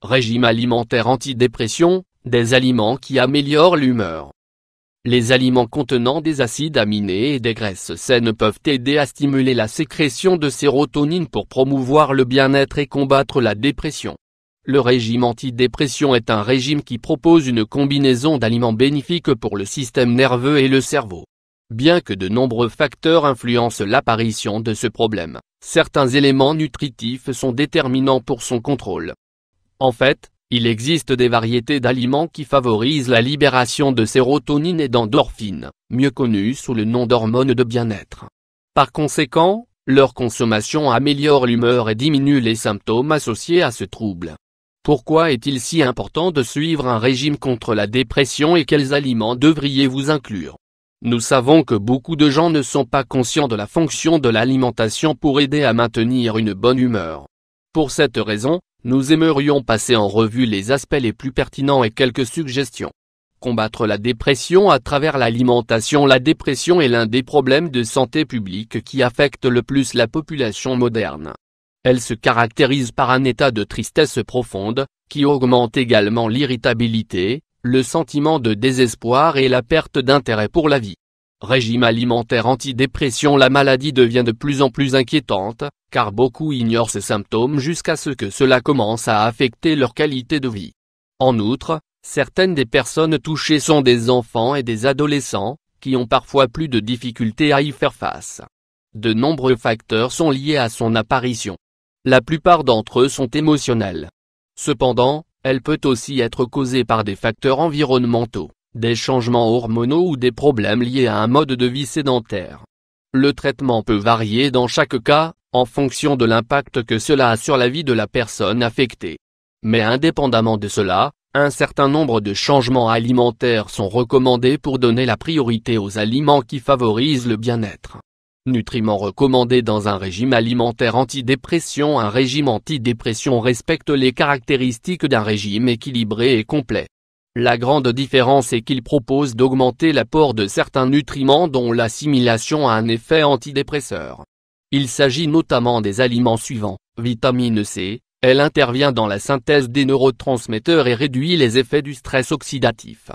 Régime alimentaire antidépression, des aliments qui améliorent l'humeur. Les aliments contenant des acides aminés et des graisses saines peuvent aider à stimuler la sécrétion de sérotonine pour promouvoir le bien-être et combattre la dépression. Le régime antidépression est un régime qui propose une combinaison d'aliments bénéfiques pour le système nerveux et le cerveau. Bien que de nombreux facteurs influencent l'apparition de ce problème, certains éléments nutritifs sont déterminants pour son contrôle. En fait, il existe des variétés d'aliments qui favorisent la libération de sérotonine et d'endorphines, mieux connues sous le nom d'hormones de bien-être. Par conséquent, leur consommation améliore l'humeur et diminue les symptômes associés à ce trouble. Pourquoi est-il si important de suivre un régime contre la dépression et quels aliments devriez-vous inclure? Nous savons que beaucoup de gens ne sont pas conscients de la fonction de l'alimentation pour aider à maintenir une bonne humeur. Pour cette raison, nous aimerions passer en revue les aspects les plus pertinents et quelques suggestions. Combattre la dépression à travers l'alimentation. La dépression est l'un des problèmes de santé publique qui affecte le plus la population moderne. Elle se caractérise par un état de tristesse profonde, qui augmente également l'irritabilité, le sentiment de désespoir et la perte d'intérêt pour la vie. Régime alimentaire antidépression. La maladie devient de plus en plus inquiétante, car beaucoup ignorent ses symptômes jusqu'à ce que cela commence à affecter leur qualité de vie. En outre, certaines des personnes touchées sont des enfants et des adolescents, qui ont parfois plus de difficultés à y faire face. De nombreux facteurs sont liés à son apparition. La plupart d'entre eux sont émotionnels. Cependant, elle peut aussi être causée par des facteurs environnementaux, des changements hormonaux ou des problèmes liés à un mode de vie sédentaire. Le traitement peut varier dans chaque cas, en fonction de l'impact que cela a sur la vie de la personne affectée. Mais indépendamment de cela, un certain nombre de changements alimentaires sont recommandés pour donner la priorité aux aliments qui favorisent le bien-être. Nutriments recommandés dans un régime alimentaire antidépression. Un régime antidépression respecte les caractéristiques d'un régime équilibré et complet. La grande différence est qu'il propose d'augmenter l'apport de certains nutriments dont l'assimilation a un effet antidépresseur. Il s'agit notamment des aliments suivants. Vitamine C, elle intervient dans la synthèse des neurotransmetteurs et réduit les effets du stress oxydatif.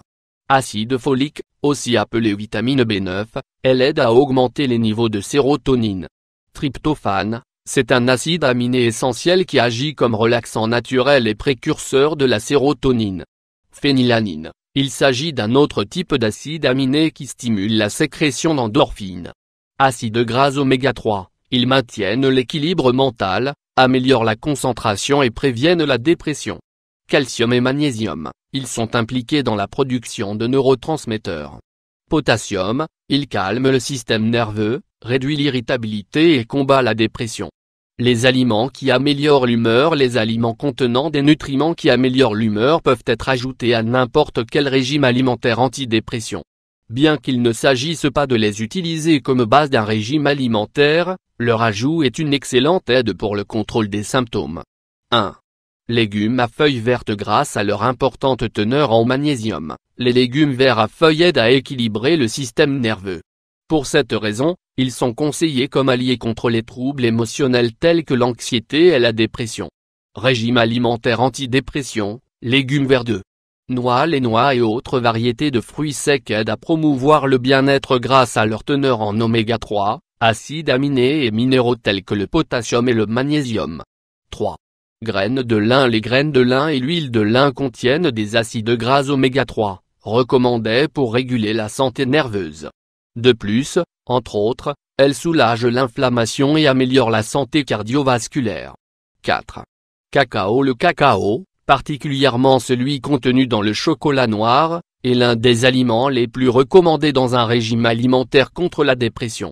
Acide folique, aussi appelé vitamine B9, elle aide à augmenter les niveaux de sérotonine. Tryptophane, c'est un acide aminé essentiel qui agit comme relaxant naturel et précurseur de la sérotonine. Phénylalanine, il s'agit d'un autre type d'acide aminé qui stimule la sécrétion d'endorphines. Acides gras oméga 3, ils maintiennent l'équilibre mental, améliorent la concentration et préviennent la dépression. Calcium et magnésium, ils sont impliqués dans la production de neurotransmetteurs. Potassium, il calme le système nerveux, réduit l'irritabilité et combat la dépression. Les aliments qui améliorent l'humeur. Les aliments contenant des nutriments qui améliorent l'humeur peuvent être ajoutés à n'importe quel régime alimentaire antidépression. Bien qu'il ne s'agisse pas de les utiliser comme base d'un régime alimentaire, leur ajout est une excellente aide pour le contrôle des symptômes. 1. Légumes à feuilles vertes. Grâce à leur importante teneur en magnésium, les légumes verts à feuilles aident à équilibrer le système nerveux. Pour cette raison, ils sont conseillés comme alliés contre les troubles émotionnels tels que l'anxiété et la dépression. Régime alimentaire antidépression, légumes verts. 2. Noix. Les noix et autres variétés de fruits secs aident à promouvoir le bien-être grâce à leur teneur en oméga 3, acides aminés et minéraux tels que le potassium et le magnésium. 3. Graines de lin. Les graines de lin et l'huile de lin contiennent des acides gras oméga 3, recommandés pour réguler la santé nerveuse. De plus, entre autres, elles soulagent l'inflammation et améliorent la santé cardiovasculaire. 4. Cacao. Le cacao, particulièrement celui contenu dans le chocolat noir, est l'un des aliments les plus recommandés dans un régime alimentaire contre la dépression.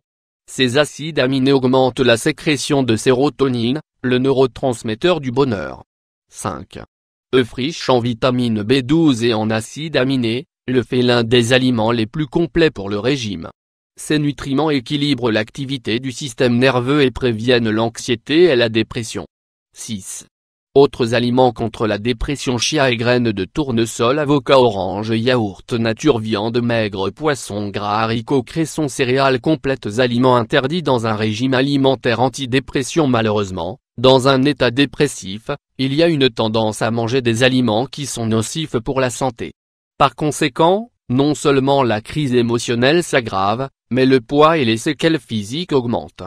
Ces acides aminés augmentent la sécrétion de sérotonine, le neurotransmetteur du bonheur. 5. Œufs riches en vitamine B12 et en acides aminés, le fait l'un des aliments les plus complets pour le régime. Ces nutriments équilibrent l'activité du système nerveux et préviennent l'anxiété et la dépression. 6. Autres aliments contre la dépression: chia et graines de tournesol, avocat, orange, yaourt nature, viande maigre, poisson gras, haricots, cresson, céréales complètes. Aliments interdits dans un régime alimentaire antidépression. Malheureusement, dans un état dépressif, il y a une tendance à manger des aliments qui sont nocifs pour la santé. Par conséquent, non seulement la crise émotionnelle s'aggrave, mais le poids et les séquelles physiques augmentent.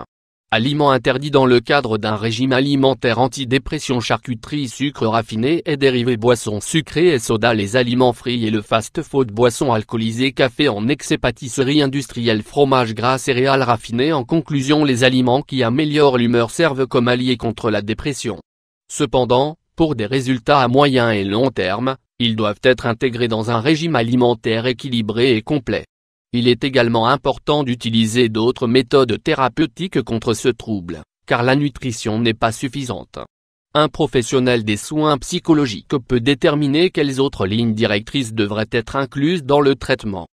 Aliments interdits dans le cadre d'un régime alimentaire antidépression: charcuterie, sucre raffiné et dérivés, boissons sucrées et soda, les aliments frits et le fast-food, boissons alcoolisées, café en excès, pâtisserie industrielle, fromage gras, céréales raffinées. En conclusion, les aliments qui améliorent l'humeur servent comme alliés contre la dépression. Cependant, pour des résultats à moyen et long terme, ils doivent être intégrés dans un régime alimentaire équilibré et complet. Il est également important d'utiliser d'autres méthodes thérapeutiques contre ce trouble, car la nutrition n'est pas suffisante. Un professionnel des soins psychologiques peut déterminer quelles autres lignes directrices devraient être incluses dans le traitement.